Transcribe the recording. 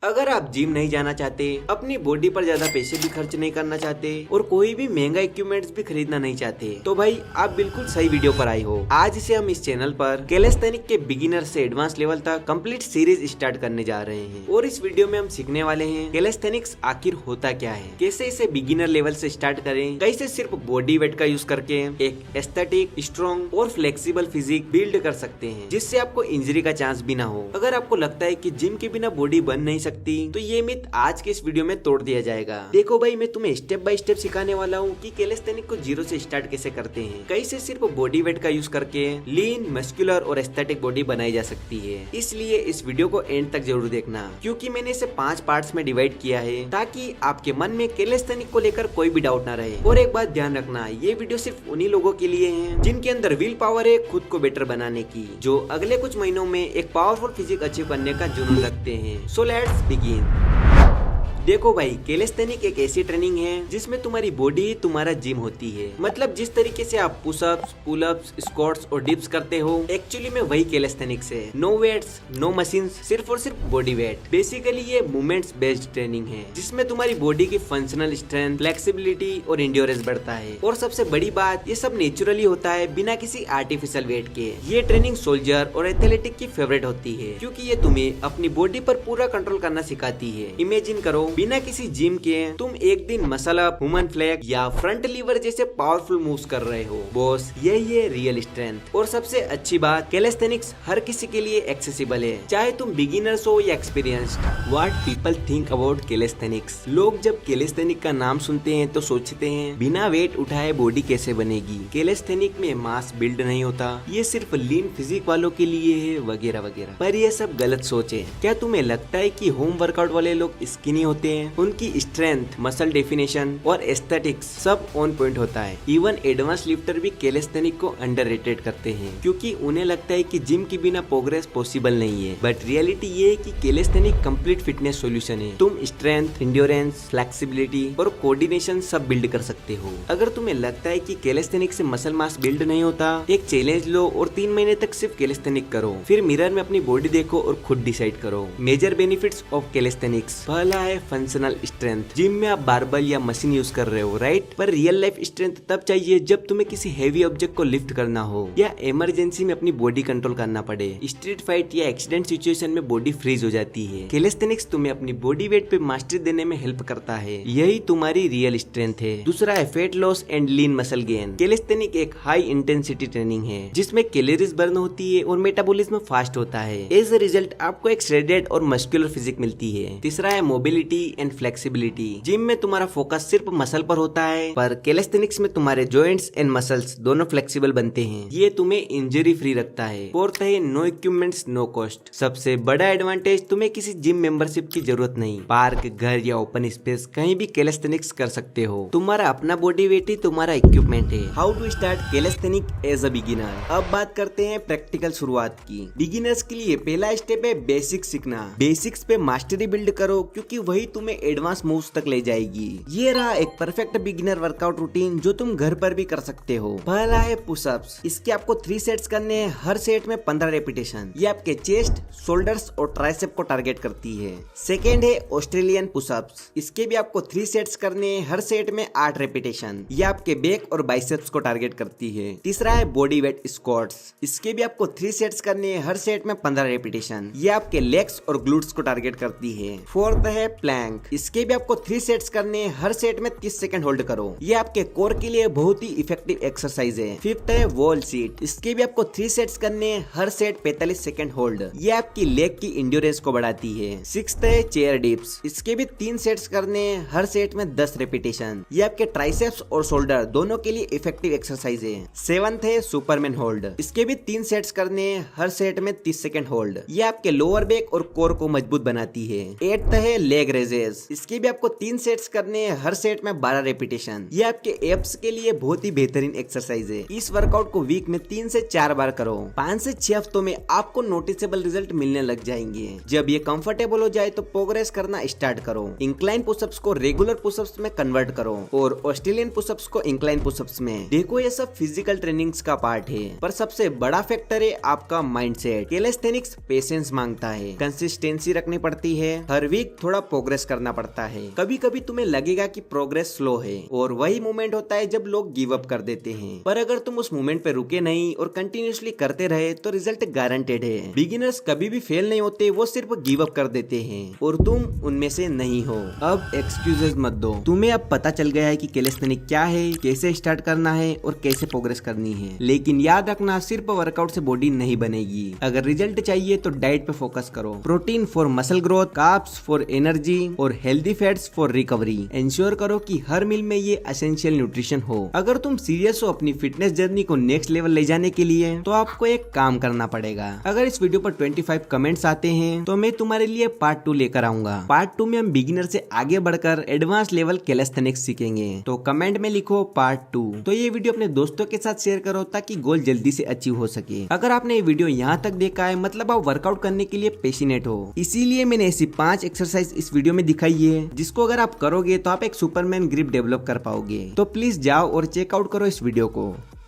अगर आप जिम नहीं जाना चाहते, अपनी बॉडी पर ज्यादा पैसे भी खर्च नहीं करना चाहते और कोई भी महंगा इक्विपमेंट्स भी खरीदना नहीं चाहते, तो भाई आप बिल्कुल सही वीडियो पर आए हो। आज से हम इस चैनल पर कैलिस्थेनिक के बिगिनर से एडवांस लेवल तक कंप्लीट सीरीज स्टार्ट करने जा रहे हैं और इस वीडियो में हम सीखने वाले हैं कैलिस्थेनिक्स आखिर होता क्या है, कैसे इसे बिगिनर लेवल से स्टार्ट करें, कैसे सिर्फ बॉडी वेट का यूज करके एक एस्थेटिक, स्ट्रॉन्ग और फ्लेक्सिबल फिजिक बिल्ड कर सकते हैं जिससे आपको इंजरी का चांस भी ना हो। अगर आपको लगता है कि जिम के बिना बॉडी बन नहीं सकती, तो ये मिथ आज के इस वीडियो में तोड़ दिया जाएगा। देखो भाई, मैं तुम्हें स्टेप बाय स्टेप सिखाने वाला हूँ कि कैलिस्थेनिक को जीरो से स्टार्ट कैसे करते हैं, कैसे सिर्फ बॉडी वेट का यूज करके लीन, मस्कुलर और एस्थेटिक बॉडी बनाई जा सकती है। इसलिए इस वीडियो को एंड तक जरूर देखना, क्योंकि मैंने इसे 5 पार्ट्स में डिवाइड किया है ताकि आपके मन में कैलिस्थेनिक को लेकर कोई भी डाउट ना रहे। और एक बात ध्यान रखना, ये वीडियो सिर्फ उन्हीं लोगों के लिए है जिनके अंदर विल पावर है खुद को बेटर बनाने की, जो अगले कुछ महीनों में एक पावरफुल फिजिक अचीव करने का जुनून रखते हैं। So let's begin. देखो भाई, कैलिस्थेनिक एक ऐसी ट्रेनिंग है जिसमें तुम्हारी बॉडी ही तुम्हारा जिम होती है। मतलब जिस तरीके से आप पुशअप्स, पुलअप्स, स्क्वाट्स और डिप्स करते हो, एक्चुअली में वही कैलिस्थेनिक्स है। नो वेट्स, नो मशीन्स, सिर्फ और सिर्फ बॉडी वेट। बेसिकली ये मूवमेंट्स बेस्ड ट्रेनिंग है जिसमें तुम्हारी बॉडी की फंक्शनल स्ट्रेंथ, फ्लेक्सिबिलिटी और एंड्योरेंस बढ़ता है। और सबसे बड़ी बात, ये सब नेचुरली होता है बिना किसी आर्टिफिशियल वेट के। ये ट्रेनिंग सोल्जर और एथलेटिक की फेवरेट होती है क्योंकि ये तुम्हें अपनी बॉडी पर पूरा कंट्रोल करना सिखाती है। इमेजिन करो, बिना किसी जिम के तुम एक दिन मसल अप, ह्यूमन फ्लैग या फ्रंट लीवर जैसे पावरफुल मूव्स कर रहे हो। बॉस, यही है रियल स्ट्रेंथ। और सबसे अच्छी बात, कैलिस्थेनिक्स हर किसी के लिए एक्सेसिबल है, चाहे तुम बिगिनर्स हो या experienced. What people think about calisthenics. लोग जब कैलिस्थेनिक का नाम सुनते हैं तो सोचते हैं बिना वेट उठाए बॉडी कैसे बनेगी। कैलिस्थेनिक में मास बिल्ड नहीं होता, ये सिर्फ लीन फिजिक वालों के लिए है, वगैरह वगैरह। पर ये सब गलत सोच है। क्या तुम्हें लगता है कि होम वर्कआउट वाले लोग स्किनी होते हैं? उनकी स्ट्रेंथ, मसल डेफिनेशन और एस्थेटिक्स सब ऑन पॉइंट होता है। इवन एडवांस लिफ्टर भी कैलिस्थेनिक को अंडररेटेड करते हैं क्योंकि उन्हें लगता है कि जिम के बिना प्रोग्रेस पॉसिबल नहीं है। बट रियलिटी ये है कि कैलिस्थेनिक कंप्लीट फिटनेस सॉल्यूशन है। तुम स्ट्रेंथ, एंड्योरेंस, फ्लेक्सिबिलिटी और कोऑर्डिनेशन सब बिल्ड कर सकते हो। अगर तुम्हें लगता है कि कैलिस्थेनिक से मसल मास बिल्ड नहीं होता, एक चैलेंज लो और 3 महीने तक सिर्फ कैलिस्थेनिक करो, फिर मिरर में अपनी बॉडी देखो और खुद डिसाइड करो। Major benefits of calisthenics. पहला है फंक्शनल स्ट्रेंथ। जिम में आप बारबल या मशीन यूज कर रहे हो, राइट? पर रियल लाइफ स्ट्रेंथ तब चाहिए जब तुम्हें किसी हेवी ऑब्जेक्ट को लिफ्ट करना हो या इमरजेंसी में अपनी बॉडी कंट्रोल करना पड़े। स्ट्रीट फाइट या एक्सीडेंट सिचुएशन में बॉडी फ्रीज हो जाती है। कैलिस्थेनिक्स तुम्हें अपनी बॉडी वेट पे मास्टरी देने में हेल्प करता है, यही तुम्हारी रियल स्ट्रेंथ है। दूसरा है fat loss and lean muscle gain. Calisthenic एक हाई इंटेंसिटी ट्रेनिंग है जिसमें कैलोरीज बर्न होती है और मेटाबॉलिज्म फास्ट होता है। एज अ रिजल्ट आपको एक श्रेडेड और मस्कुलर फिजिक मिलती है। तीसरा है मोबिलिटी एंड फ्लेक्सिबिलिटी। जिम में तुम्हारा फोकस सिर्फ मसल पर होता है, पर कैलिस्थेनिक्स में तुम्हारे जॉइंट्स एंड मसल्स दोनों फ्लेक्सिबल बनते हैं। ये तुम्हें इंजरी फ्री रखता है। फोर्थ है नो इक्विपमेंट्स, नो कॉस्ट। सबसे बड़ा एडवांटेज, तुम्हें किसी जिम मेंबरशिप की जरूरत नहीं। पार्क, घर या ओपन स्पेस कहीं भी कैलिस्थेनिक्स कर सकते हो। तुम्हारा अपना बॉडी वेट ही तुम्हारा इक्विपमेंट है। How to start calisthenic as a beginner. अब बात करते हैं प्रैक्टिकल शुरुआत की। बिगिनर्स के लिए पहला स्टेप है बेसिक सीखना। बेसिक्स पे मास्टरी बिल्ड करो क्योंकि वही तुम्हें एडवांस मूव्स तक ले जाएगी। ये रहा एक परफेक्ट बिगिनर वर्कआउट रूटीन जो तुम घर पर भी कर सकते हो। पहला है पुशअप्स। इसके आपको 3 सेट्स करने हैं, हर सेट में 15 रेपिटेशन। ये आपके चेस्ट, शोल्डर्स और ट्राइसेप को टारगेट करती है। सेकेंड है ऑस्ट्रेलियन पुशअप्स। इसके भी आपको 3 सेट्स करने हैं, हर सेट में 8 रेपिटेशन। ये आपके बैक और बाइसेप्स को टारगेट करती है। तीसरा है बॉडी वेट स्क्वाट्स। इसके भी आपको 3 सेट्स करने हैं, हर सेट में 15 रेपिटेशन। ये आपके लेग्स और ग्लूट्स को टारगेट करती है। फोर्थ है प्लैंक। इसके भी आपको 3 सेट्स करने हैं, हर सेट में 30 सेकंड होल्ड करो। ये आपके कोर के लिए बहुत ही इफेक्टिव एक्सरसाइज है। फिफ्थ है वॉल सीट। इसके भी आपको 3 सेट्स करने हैं, हर सेट 45 सेकंड होल्ड। ये आपकी लेग की एंड्योरेंस को बढ़ाती है। सिक्स्थ है चेयर डिप्स। इसके भी 3 सेट्स करने हैं, हर सेट में 10 रेपिटेशन। ये आपके ट्राइसेप्स और शोल्डर दोनों के लिए इफेक्टिव एक्सरसाइज है। सेवंथ है सुपरमैन होल्ड। इसके भी 3 सेट्स करने हैं, हर सेट में 30 सेकंड होल्ड। ये आपके लोअर बैक और कोर को मजबूत बनाती है। एट्थ है लेग रेज रेजेस। इसके भी आपको 3 सेट्स करने हैं, हर सेट में 12 रेपिटेशन। ये आपके एब्स के लिए बहुत ही बेहतरीन एक्सरसाइज है। इस वर्कआउट को वीक में 3 से 4 बार करो। 5 से 6 हफ्तों में आपको नोटिसेबल रिजल्ट मिलने लग जाएंगे। जब ये कंफर्टेबल हो जाए तो प्रोग्रेस करना स्टार्ट करो। इंक्लाइन पुशअप्स को रेगुलर पुशअप्स में कन्वर्ट करो और ऑस्ट्रेलियन पुशअप्स को इंक्लाइन पुशअप्स में। देखो ये सब फिजिकल ट्रेनिंग्स का पार्ट है, पर सबसे बड़ा फैक्टर है आपका माइंडसेट। कैलिस्थेनिक्स पेशेंस मांगता है, कंसिस्टेंसी रखनी पड़ती है, हर वीक थोड़ा प्रोग्रेस करना पड़ता है। कभी कभी तुम्हें लगेगा कि प्रोग्रेस स्लो है और वही मोमेंट होता है जब लोग गिव अप कर देते हैं। पर अगर तुम उस मोमेंट पे रुके नहीं और कंटिन्यूअसली करते रहे तो रिजल्ट गारंटेड है। बिगिनर्स कभी भी फेल नहीं होते, वो सिर्फ गिव अप कर देते हैं और तुम उनमें से नहीं हो। अब एक्सक्यूजेस मत दो, तुम्हें अब पता चल गया है कि कैलिस्थेनिक्स क्या है, कैसे स्टार्ट करना है और कैसे प्रोग्रेस करनी है। लेकिन याद रखना, सिर्फ वर्कआउट से बॉडी नहीं बनेगी। अगर रिजल्ट चाहिए तो डाइट पे फोकस करो। Protein for muscle growth, carbs for energy और healthy fats for recovery. Ensure करो कि हर मील में ये एसेंशियल न्यूट्रिशन हो। अगर तुम सीरियस हो अपनी फिटनेस जर्नी को नेक्स्ट लेवल ले जाने के लिए तो आपको एक काम करना पड़ेगा। अगर इस वीडियो पर 25 कमेंट्स आते हैं तो मैं तुम्हारे लिए पार्ट 2 लेकर आऊंगा। पार्ट 2 में हम बिगिनर से आगे बढ़कर एडवांस लेवल कैलिस्थेनिक्स सीखेंगे। तो कमेंट में लिखो पार्ट 2। तो ये वीडियो अपने दोस्तों के साथ शेयर करो ताकि गोल जल्दी से अचीव हो सके। अगर आपने ये वीडियो यहाँ तक देखा है मतलब आप वर्कआउट करने के लिए पैशनेट हो, इसीलिए मैंने ऐसी 5 एक्सरसाइज इस वीडियो में दिखाई है जिसको अगर आप करोगे तो आप एक सुपरमैन ग्रिप डेवलप कर पाओगे। तो प्लीज जाओ और चेकआउट करो इस वीडियो को।